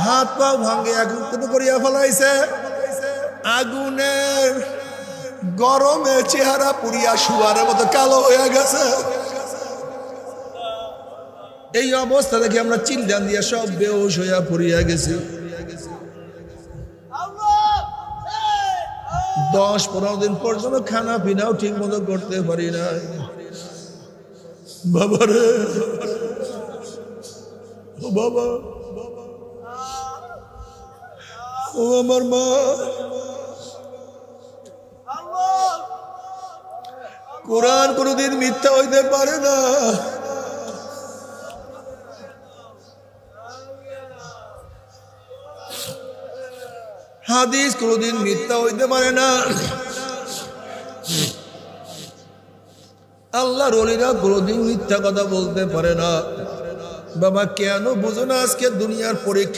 হাত পা ভাঙ্গে আগুন করিয়া ফেলাইছে। আগুনের গরমে চেহারা পুরিয়া শুয়ারের মতো কালো হয়ে গেছে। এই অবস্থা দেখে আমরা চিল্লান দিয়া সব বেহুশ হইয়া পড়িয়া গেছি। 10-15 দিন পর্যন্ত খানা পিনাও ঠিক মতো করতে পারি না। বাবারে, ও বাবা, ও আমার মা, কোরআন কোনদিন মিথ্যা হইতে পারে না। হাদিস কোনদিন মিথ্যা হইতে পারে না। আল্লাহর ওলিরা কোনদিন মিথ্যা কথা বলতে পারে না। বাবা কেন বুঝো না আজকে দুনিয়ার পরীক্ষা